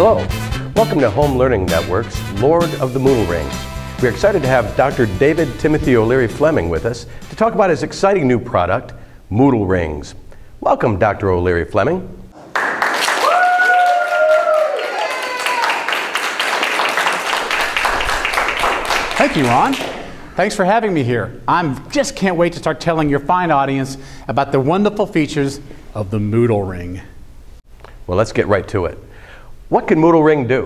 Hello, welcome to Home Learning Network's Lord of the Moodle Rings. We're excited to have Dr. David Timothy O'Leary Fleming with us to talk about his exciting new product, Moodle Rings. Welcome, Dr. O'Leary Fleming. Thank you, Ron. Thanks for having me here. I just can't wait to start telling your fine audience about the wonderful features of the Moodle Ring. Well, let's get right to it. What can Moodle Ring do?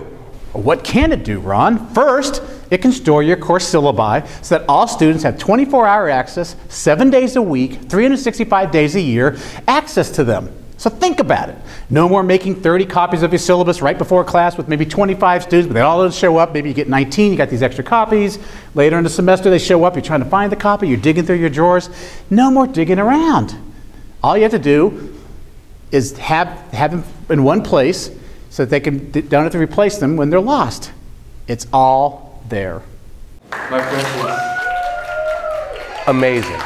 What can it do, Ron? First, it can store your course syllabi so that all students have 24-hour access, 7 days a week, 365 days a year, access to them. So think about it. No more making 30 copies of your syllabus right before class with maybe 25 students, but they all show up. Maybe you get 19, you got these extra copies. Later in the semester they show up, you're trying to find the copy, you're digging through your drawers. No more digging around. All you have to do is have them in one place so that they don't have to replace them when they're lost. It's all there. My precious. Amazing.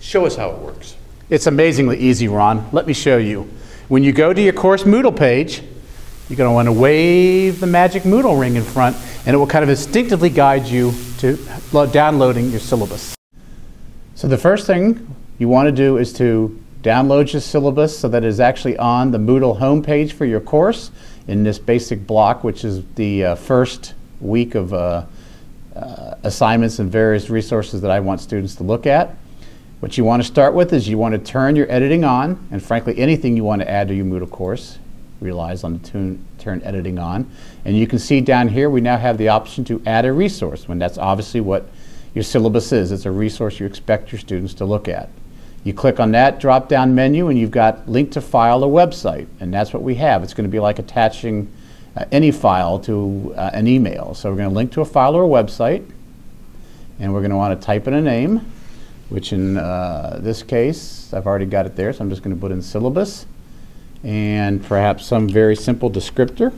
Show us how it works. It's amazingly easy, Ron. Let me show you. When you go to your course Moodle page, you're going to want to wave the magic Moodle ring in front, and it will kind of instinctively guide you to downloading your syllabus. So the first thing you want to do is to download your syllabus so that it is actually on the Moodle homepage for your course in this basic block, which is the first week of assignments and various resources that I want students to look at. What you want to start with is you want to turn your editing on, and frankly anything you want to add to your Moodle course relies on the turn editing on. And you can see down here we now have the option to add a resource, when that's obviously what your syllabus is. It's a resource you expect your students to look at. You click on that drop down menu and you've got link to file or website, and that's what we have. It's going to be like attaching any file to an email. So we're going to link to a file or a website, and we're going to want to type in a name, which in this case, I've already got it there, so I'm just going to put in syllabus and perhaps some very simple descriptor,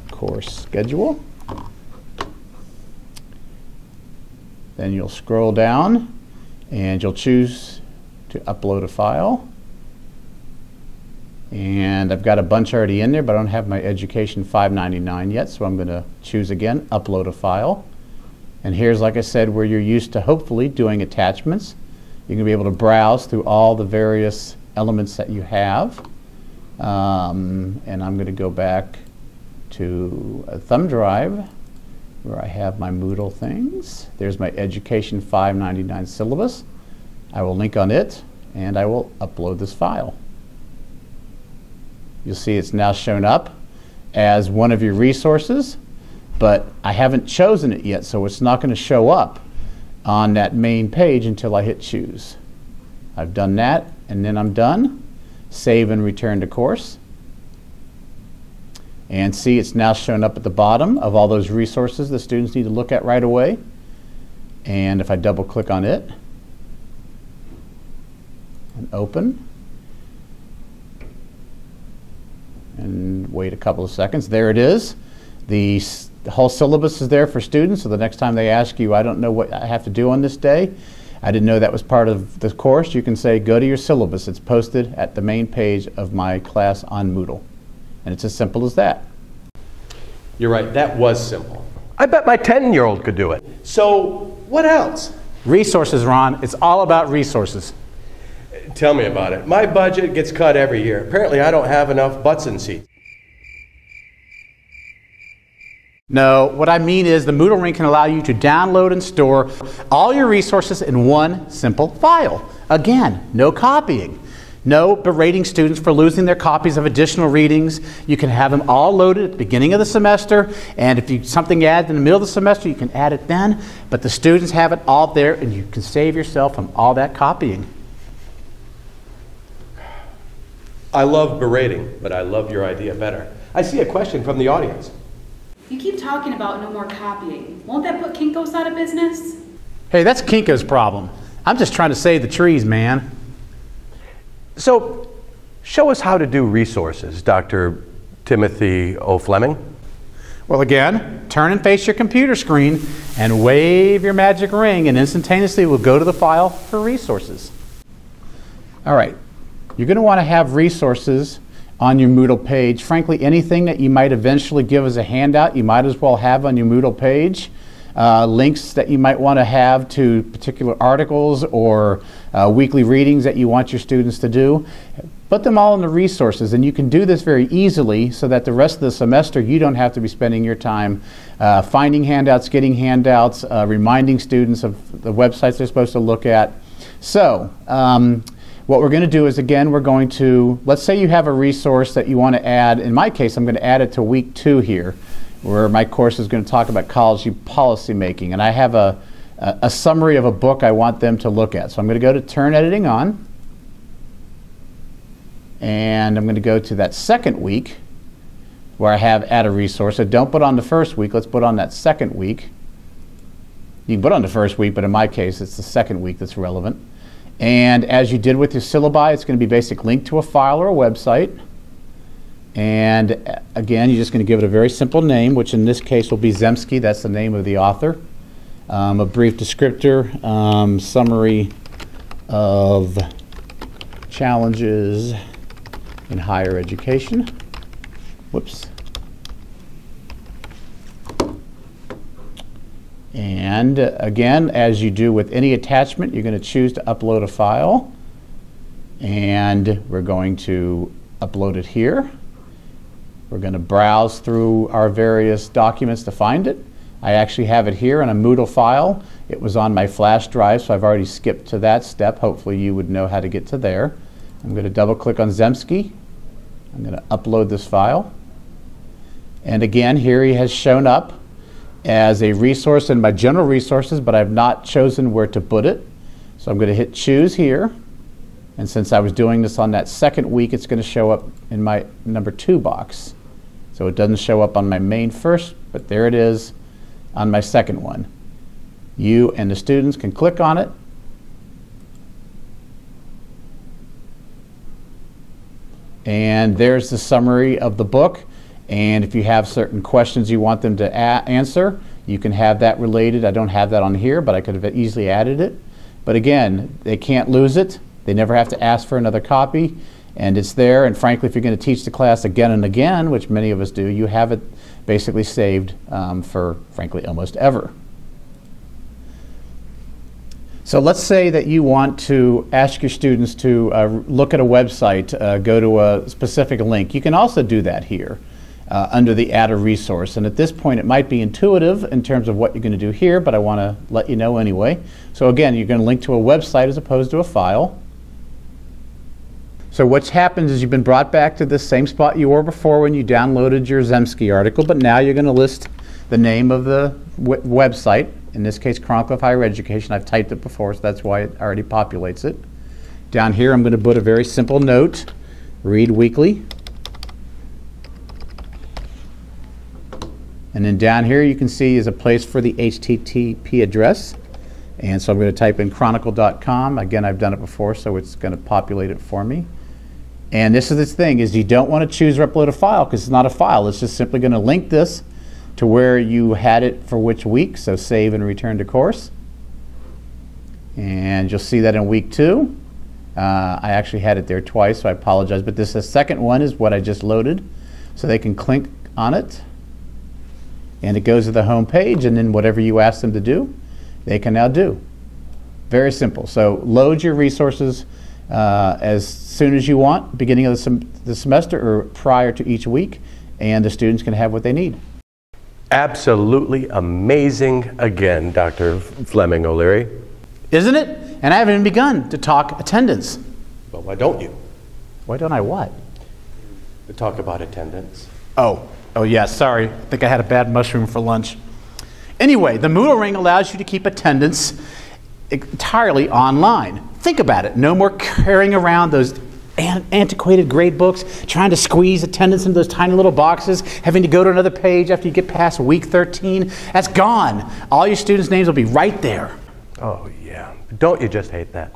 course schedule. Then you'll scroll down and you'll choose to upload a file. And I've got a bunch already in there, but I don't have my Education 599 yet, so I'm going to choose again, upload a file. And here's, like I said, where you're used to hopefully doing attachments. You're going to be able to browse through all the various elements that you have. And I'm going to go back to a thumb drive where I have my Moodle things. There's my Education 599 syllabus. I will link on it, and I will upload this file. You'll see it's now shown up as one of your resources, but I haven't chosen it yet, so it's not going to show up on that main page until I hit choose. I've done that, and then I'm done. Save and return to course. And see, it's now shown up at the bottom of all those resources the students need to look at right away. And if I double click on it and open and wait a couple of seconds, there it is. The whole syllabus is there for students, so the next time they ask you, I don't know what I have to do on this day, I didn't know that was part of the course, you can say, go to your syllabus. It's posted at the main page of my class on Moodle. And it's as simple as that. You're right, that was simple. I bet my 10-year-old could do it. So, what else? Resources, Ron. It's all about resources. Tell me about it. My budget gets cut every year. Apparently I don't have enough butts in seats. No, what I mean is the Moodle Ring can allow you to download and store all your resources in one simple file. Again, no copying. No berating students for losing their copies of additional readings. You can have them all loaded at the beginning of the semester, and if something added in the middle of the semester, you can add it then, but the students have it all there, and you can save yourself from all that copying. I love berating, but I love your idea better. I see a question from the audience. You keep talking about no more copying. Won't that put Kinko's out of business? Hey, that's Kinko's problem. I'm just trying to save the trees, man. So, show us how to do resources, Dr. Timothy O. Fleming. Well, again, turn and face your computer screen and wave your magic ring, and instantaneously we'll go to the file for resources. All right, you're going to want to have resources on your Moodle page. Frankly, anything that you might eventually give as a handout, you might as well have on your Moodle page. Links that you might want to have to particular articles or weekly readings that you want your students to do. Put them all in the resources, and you can do this very easily so that the rest of the semester you don't have to be spending your time finding handouts, getting handouts, reminding students of the websites they're supposed to look at. So what we're going to do is, again, we're going to, let's say you have a resource that you want to add. In my case, I'm going to add it to week 2 here, where my course is going to talk about college policy making, and I have a summary of a book I want them to look at. So I'm going to go to Turn Editing On, and I'm going to go to that second week where I have Add a Resource. So don't put on the first week, let's put on that second week. You can put on the first week, but in my case it's the second week that's relevant. And as you did with your syllabi, it's going to be basic link to a file or a website. And again, you're just going to give it a very simple name, which in this case will be Zemsky. That's the name of the author. A brief descriptor, summary of challenges in higher education. Whoops. And again, as you do with any attachment, you're going to choose to upload a file. And we're going to upload it here. We're going to browse through our various documents to find it. I actually have it here in a Moodle file. It was on my flash drive, so I've already skipped to that step. Hopefully you would know how to get to there. I'm going to double click on Zemsky. I'm going to upload this file. And again, here he has shown up as a resource in my general resources, but I've not chosen where to put it. So I'm going to hit choose here. And since I was doing this on that second week, it's going to show up in my number 2 box. So it doesn't show up on my main first, but there it is on my second one. You and the students can click on it. And there's the summary of the book. And if you have certain questions you want them to answer, you can have that related. I don't have that on here, but I could have easily added it. But again, they can't lose it. They never have to ask for another copy. And it's there. And frankly, if you're going to teach the class again and again, which many of us do, you have it basically saved for, frankly, almost ever. So let's say that you want to ask your students to look at a website, go to a specific link. You can also do that here. Under the Add a Resource. And at this point it might be intuitive in terms of what you're going to do here, but I want to let you know anyway. So again, you're going to link to a website as opposed to a file. So what's happened is you've been brought back to the same spot you were before when you downloaded your Zemsky article, but now you're going to list the name of the website, in this case Chronicle of Higher Education. I've typed it before, so that's why it already populates it. Down here I'm going to put a very simple note, read weekly. And then down here you can see is a place for the HTTP address. And so I'm going to type in chronicle.com. Again, I've done it before, so it's going to populate it for me. And this is the thing, is you don't want to choose or upload a file because it's not a file. It's just simply going to link this to where you had it for which week. So save and return to course. And you'll see that in week 2. I actually had it there twice, so I apologize. But this, the second one is what I just loaded. So they can click on it. And it goes to the home page, and then whatever you ask them to do, they can now do. Very simple. So load your resources as soon as you want, beginning of the semester or prior to each week, and the students can have what they need. Absolutely amazing again, Dr. Fleming O'Leary. Isn't it? And I haven't even begun to talk attendance. Well, why don't you? Why don't I what? To talk about attendance. Oh yeah, sorry. I think I had a bad mushroom for lunch. Anyway, the Moodle Ring allows you to keep attendance entirely online. Think about it. No more carrying around those antiquated grade books, trying to squeeze attendance into those tiny little boxes, having to go to another page after you get past week 13. That's gone. All your students' names will be right there. Oh yeah. Don't you just hate that?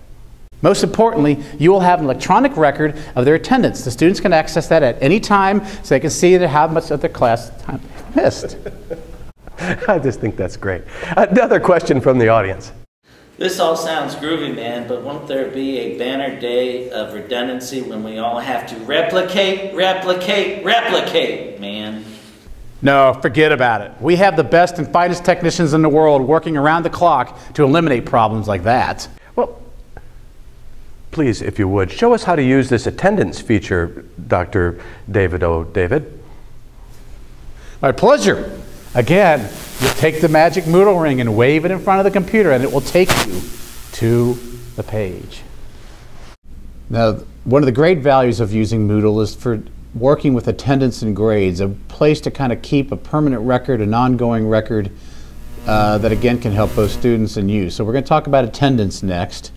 Most importantly, you will have an electronic record of their attendance. The students can access that at any time so they can see how much of their class time they missed. I just think that's great. Another question from the audience. This all sounds groovy, man, but won't there be a banner day of redundancy when we all have to replicate, man? No, forget about it. We have the best and finest technicians in the world working around the clock to eliminate problems like that. Well, please, if you would, show us how to use this attendance feature, Dr. David O. David. My pleasure. Again, you take the magic Moodle ring and wave it in front of the computer and it will take you to the page. Now, one of the great values of using Moodle is for working with attendance and grades, a place to kind of keep a permanent record, an ongoing record that again can help both students and you. So we're going to talk about attendance next.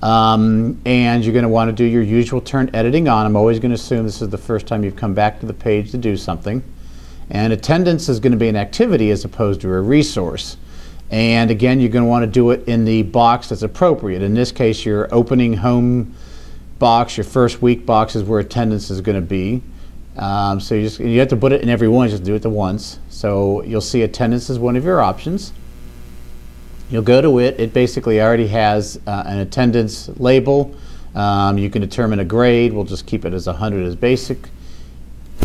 And you're going to want to do your usual turn editing on. I'm always going to assume this is the first time you've come back to the page to do something. And attendance is going to be an activity as opposed to a resource. And again, you're going to want to do it in the box that's appropriate. In this case, your opening home box, your first week box is where attendance is going to be. So you have to put it in every one, just do it once. So you'll see attendance is one of your options. You'll go to it. It basically already has an attendance label. You can determine a grade. We'll just keep it as 100 as basic.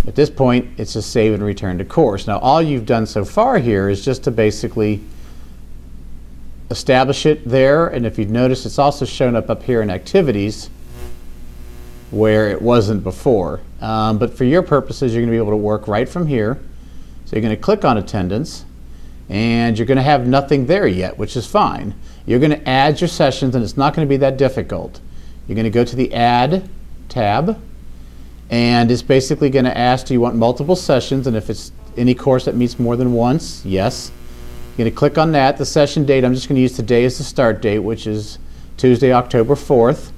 At this point, it's just save and return to course. Now, all you've done so far here is just to basically establish it there. And if you've noticed, it's also shown up here in activities where it wasn't before. But for your purposes, you're going to be able to work right from here. So you're going to click on attendance, and you're going to have nothing there yet, which is fine. You're going to add your sessions, and it's not going to be that difficult. You're going to go to the Add tab, and it's basically going to ask, do you want multiple sessions? And if it's any course that meets more than once, yes. You're going to click on that. The session date, I'm just going to use today as the start date, which is Tuesday, October 4th.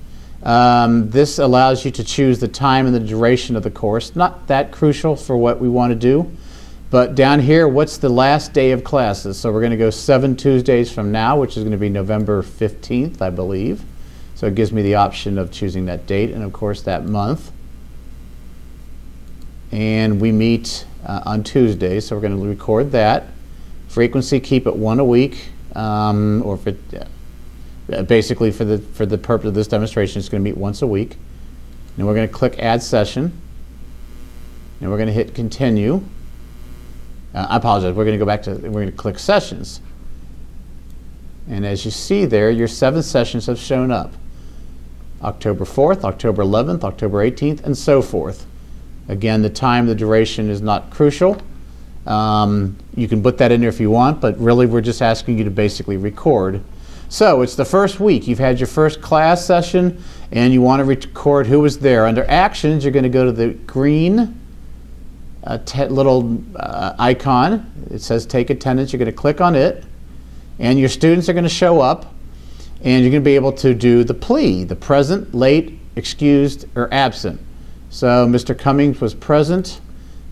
This allows you to choose the time and the duration of the course. Not that crucial for what we want to do. But down here, what's the last day of classes? So we're going to go 7 Tuesdays from now, which is going to be November 15th, I believe. So it gives me the option of choosing that date and, of course, that month. And we meet on Tuesdays, so we're going to record that. Frequency, keep it 1 a week, or if it, basically for the purpose of this demonstration, it's going to meet once a week. And we're going to click Add Session, and we're going to hit Continue. I apologize. We're going to go back to, we're going to click Sessions. And as you see there, your 7 sessions have shown up. October 4th, October 11th, October 18th, and so forth. Again, the time, the duration is not crucial. You can put that in there if you want, but really we're just asking you to basically record. So it's the first week. You've had your first class session, and you want to record who was there. Under Actions, you're going to go to the green little icon. It says Take Attendance. You're going to click on it, and your students are going to show up, and you're going to be able to do the plea, the present, late, excused, or absent. So Mr. Cummings was present,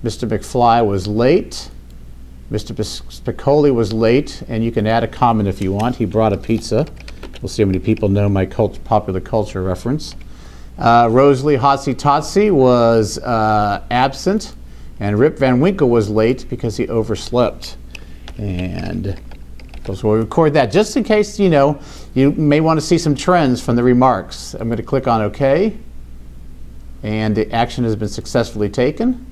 Mr. McFly was late, Mr. Spicoli was late, and you can add a comment if you want. He brought a pizza. We'll see how many people know my popular culture reference. Rosalie Hotsy Totsy was absent, and Rip Van Winkle was late because he overslept. And so we'll record that just in case, you know, you may want to see some trends from the remarks. I'm going to click on OK, and the action has been successfully taken.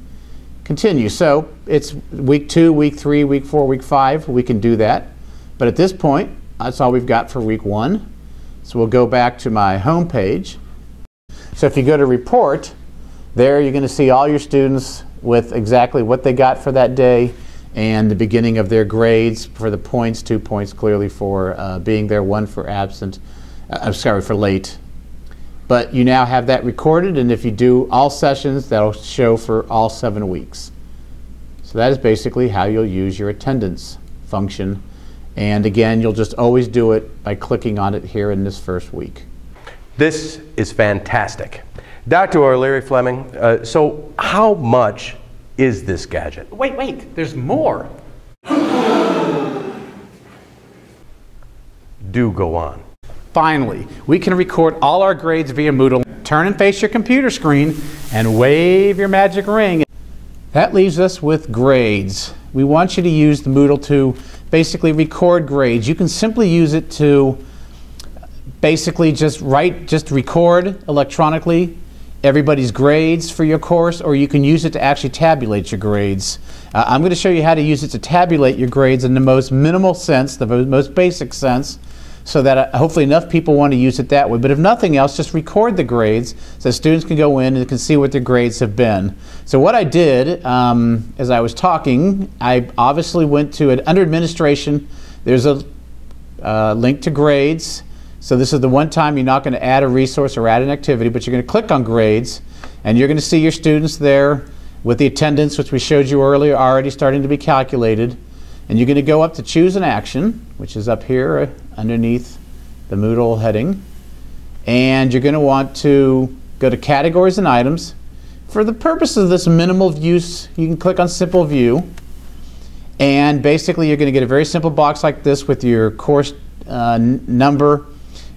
Continue. So it's week 2, week 3, week 4, week 5. We can do that. But at this point, that's all we've got for week 1. So we'll go back to my home page. So if you go to Report, there you're going to see all your students with exactly what they got for that day and the beginning of their grades for the points, 2 points clearly for being there, 1 for absent, I'm sorry, for late. But you now have that recorded, and if you do all sessions, that'll show for all 7 weeks. So that is basically how you'll use your attendance function. And again, you'll just always do it by clicking on it here in this first week. This is fantastic. Dr. O'Leary Fleming, so how much is this gadget? Wait, there's more. Do go on. Finally, we can record all our grades via Moodle. Turn and face your computer screen and wave your magic ring. That leaves us with grades. We want you to use the Moodle to basically record grades. You can simply use it to basically just record electronically everybody's grades for your course, or you can use it to actually tabulate your grades. I'm going to show you how to use it to tabulate your grades in the most minimal sense, the most basic sense, so that hopefully enough people want to use it that way. But if nothing else, just record the grades so students can go in and can see what their grades have been. So what I did, as I was talking, I obviously went to under administration. There's a link to grades. So this is the one time you're not going to add a resource or add an activity, but you're going to click on grades, and you're going to see your students there with the attendance, which we showed you earlier, already starting to be calculated. And you're going to go up to choose an action, which is up here underneath the Moodle heading. And you're going to want to go to categories and items. For the purpose of this minimal use, you can click on simple view. And basically you're going to get a very simple box like this with your course number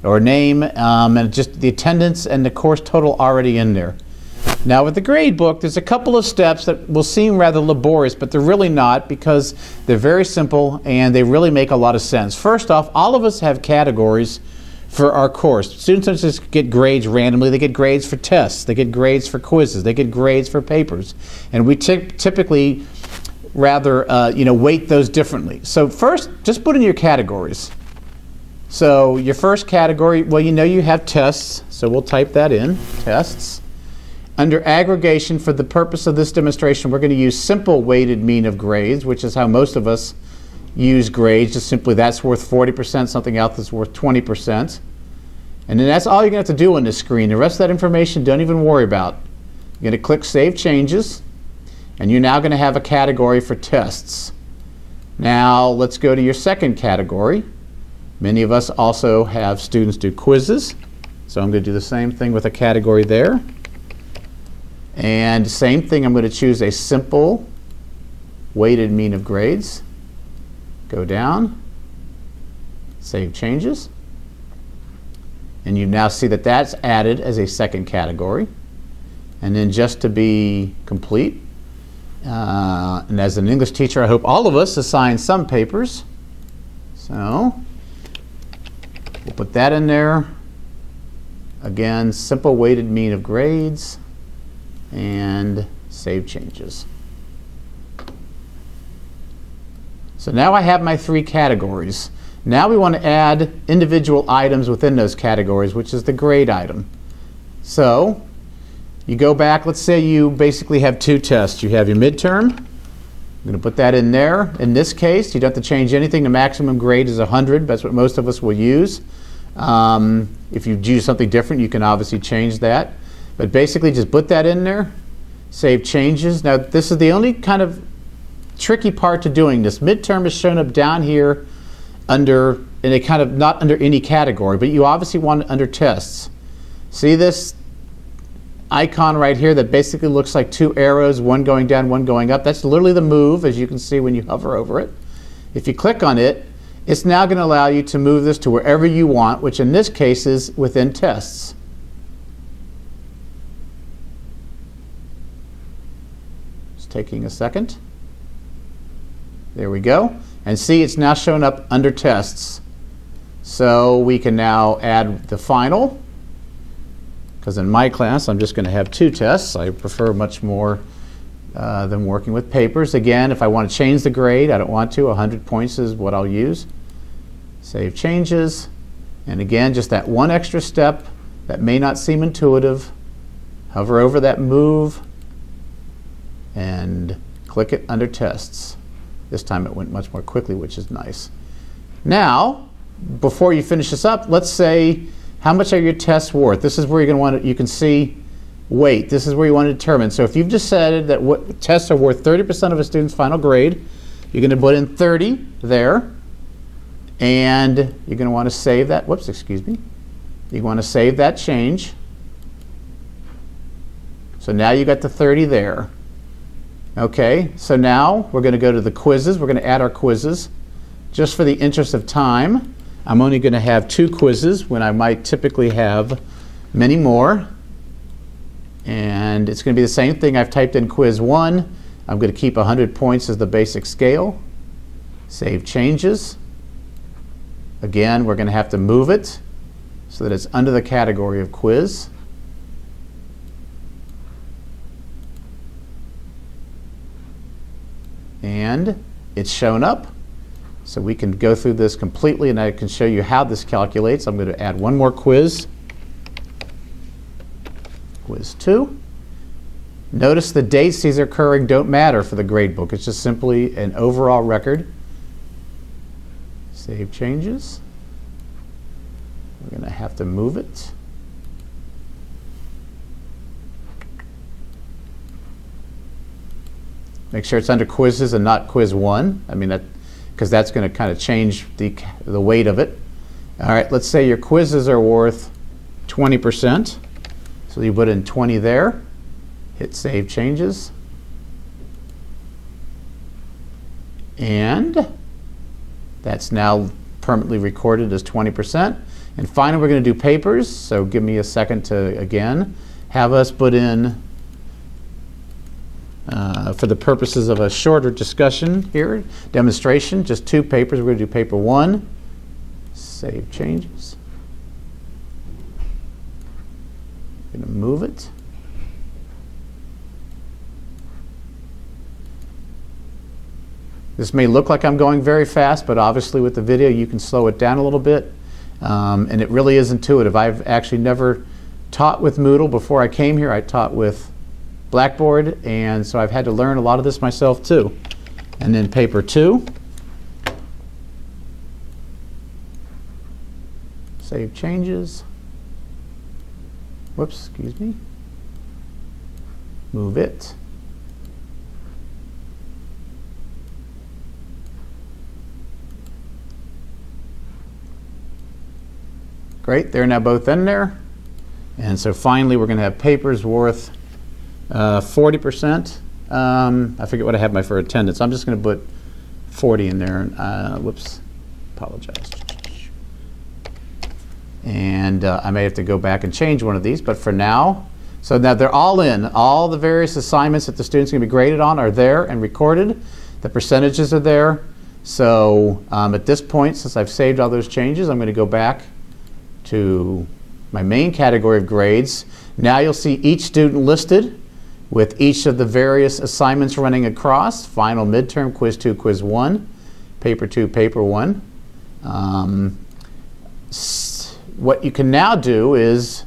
or name, and just the attendance and the course total already in there. Now with the grade book, there's a couple of steps that will seem rather laborious, but they're really not, because they're very simple and they really make a lot of sense. First off, all of us have categories for our course. Students don't just get grades randomly. They get grades for tests. They get grades for quizzes. They get grades for papers. And we typically rather weight those differently. So first, just put in your categories. So your first category, well, you have tests, so we'll type that in, tests. Under aggregation, for the purpose of this demonstration, we're going to use simple weighted mean of grades, which is how most of us use grades, just simply that's worth 40%, something else that's worth 20%. And then that's all you're going to have to do on this screen. The rest of that information, don't even worry about. You're going to click Save Changes, and you're now going to have a category for tests. Now let's go to your second category. Many of us also have students do quizzes, so I'm going to do the same thing with a category there. And same thing, I'm going to choose a simple weighted mean of grades. Go down, Save Changes, and you now see that that's added as a second category. And then just to be complete, and as an English teacher, I hope all of us assign some papers. So we'll put that in there. Again, simple weighted mean of grades, and Save Changes. So now I have my three categories. Now we want to add individual items within those categories, which is the grade item. So you go back, let's say you basically have two tests. You have your midterm. I'm going to put that in there. In this case, you don't have to change anything. The maximum grade is 100. That's what most of us will use. If you do something different, you can obviously change that. But basically just put that in there, Save Changes. Now this is the only kind of tricky part to doing this. Midterm is shown up down here under, in a kind of not under any category, but you obviously want it under tests. See this icon right here that basically looks like two arrows, one going down, one going up? That's literally the move, as you can see when you hover over it. If you click on it, it's now going to allow you to move this to wherever you want, which in this case is within tests. Just taking a second. There we go. And see, it's now shown up under tests. So we can now add the final, because in my class I'm just going to have two tests. I prefer much more than working with papers. Again, if I want to change the grade, I don't want to. 100 points is what I'll use. Save Changes. And again, just that one extra step that may not seem intuitive. Hover over that move and click it under tests. This time it went much more quickly, which is nice. Now, before you finish this up, let's say, how much are your tests worth? This is where you're going to want to, you can see weight. This is where you want to determine. So if you've decided that what tests are worth 30% of a student's final grade, you're going to put in 30 there. And you're going to want to save that. Whoops, excuse me. You want to save that change. So now you got the 30 there. Okay, so now we're going to go to the quizzes. We're going to add our quizzes. Just for the interest of time, I'm only going to have 2 quizzes when I might typically have many more. And it's going to be the same thing. I've typed in quiz 1. I'm going to keep 100 points as the basic scale. Save Changes. Again, we're going to have to move it so that it's under the category of quiz. And it's shown up. So we can go through this completely, and I can show you how this calculates. I'm going to add one more quiz. Quiz 2. Notice the dates these are occurring don't matter for the gradebook. It's just simply an overall record. Save changes. We're going to have to move it. Make sure it's under quizzes and not quiz 1. I mean, because that's going to kind of change the weight of it. All right, let's say your quizzes are worth 20%. So you put in 20 there. Hit Save Changes. And that's now permanently recorded as 20%. And finally, we're going to do papers. So give me a second to, again, have us put in, for the purposes of a shorter discussion here, demonstration, just 2 papers. We're going to do paper 1. Save changes. I'm going to move it. This may look like I'm going very fast, but obviously with the video you can slow it down a little bit. And it really is intuitive. I've actually never taught with Moodle before I came here. I taught with Blackboard, and so I've had to learn a lot of this myself too. And then paper 2. Save changes. Whoops, excuse me. Move it. Great, they're now both in there. And so finally we're going to have papers worth 40%. I forget what I have for attendance. I'm just going to put 40 in there. Whoops, apologize. And I may have to go back and change one of these, but for now, so now they're all in. All the various assignments that the students are going to be graded on are there and recorded. The percentages are there. So at this point, since I've saved all those changes, I'm going to go back to my main category of grades. Now you'll see each student listed with each of the various assignments running across: final, midterm, quiz 2, quiz 1, paper 2, paper 1. What you can now do is,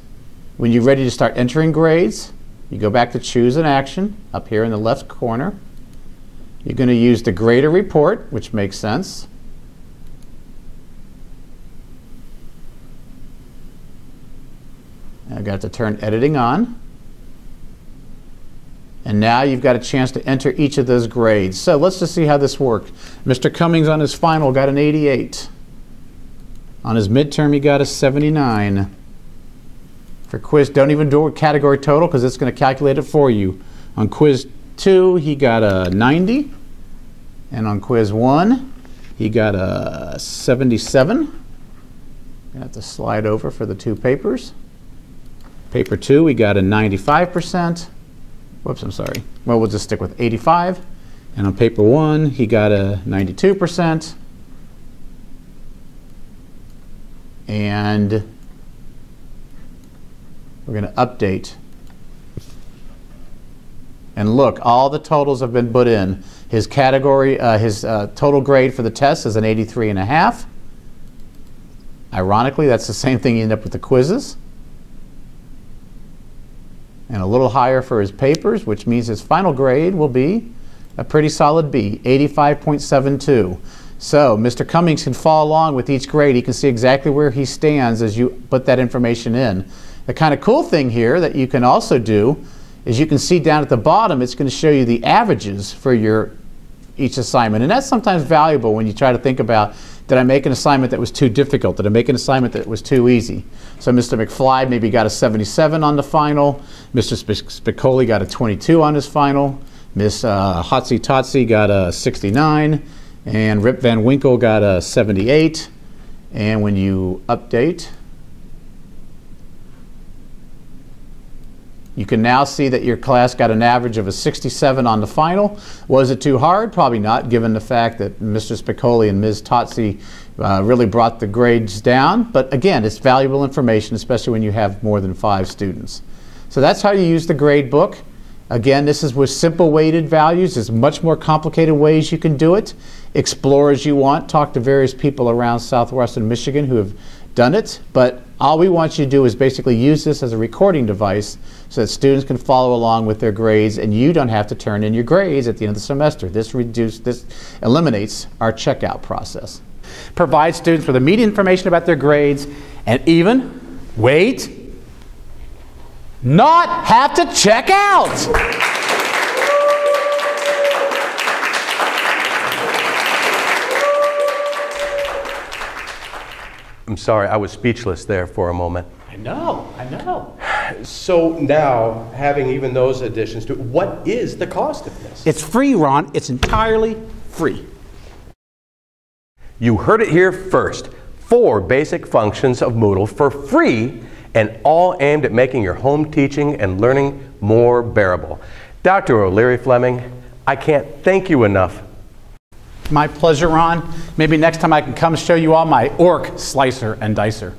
when you're ready to start entering grades, you go back to Choose an Action up here in the left corner. You're going to use the grader report, which makes sense. I've got to turn editing on. And now you've got a chance to enter each of those grades. So let's just see how this worked. Mr. Cummings on his final got an 88. On his midterm he got a 79. For quiz, don't even do a category total because it's going to calculate it for you. On quiz 2 he got a 90. And on quiz 1 he got a 77. I have to slide over for the 2 papers. Paper 2 we got a 95%. Whoops, I'm sorry. Well, we'll just stick with 85. And on paper 1 he got a 92%. And we're going to update. And look, all the totals have been put in. His category, his total grade for the test is an 83.5. Ironically, that's the same thing you end up with the quizzes. And a little higher for his papers, which means his final grade will be a pretty solid B, 85.72. So Mr. Cummings can follow along with each grade. He can see exactly where he stands as you put that information in. The kind of cool thing here that you can also do is you can see down at the bottom, it's going to show you the averages for each assignment. And that's sometimes valuable when you try to think about, did I make an assignment that was too difficult? Did I make an assignment that was too easy? So Mr. McFly maybe got a 77 on the final. Mr. Spicoli got a 22 on his final. Miss Hotsy Totsy got a 69. And Rip Van Winkle got a 78. And when you update, You can now see that your class got an average of a 67 on the final. Was it too hard? Probably not, given the fact that Mr. Spicoli and Ms. Totsi really brought the grades down. But again, it's valuable information, especially when you have more than 5 students. So that's how you use the grade book. Again, this is with simple weighted values. There's much more complicated ways you can do it. Explore as you want. Talk to various people around southwestern Michigan who have done it. But all we want you to do is basically use this as a recording device so that students can follow along with their grades and you don't have to turn in your grades at the end of the semester. This eliminates our checkout process. Provide students with immediate information about their grades and even, wait, not have to check out. I'm sorry, I was speechless there for a moment. I know. So now, having even those additions to it, what is the cost of this? It's free, Ron. It's entirely free. You heard it here first. 4 basic functions of Moodle for free, and all aimed at making your home teaching and learning more bearable. Dr. O'Leary Fleming, I can't thank you enough. My pleasure, Ron. Maybe next time I can come show you all my orc slicer and dicer.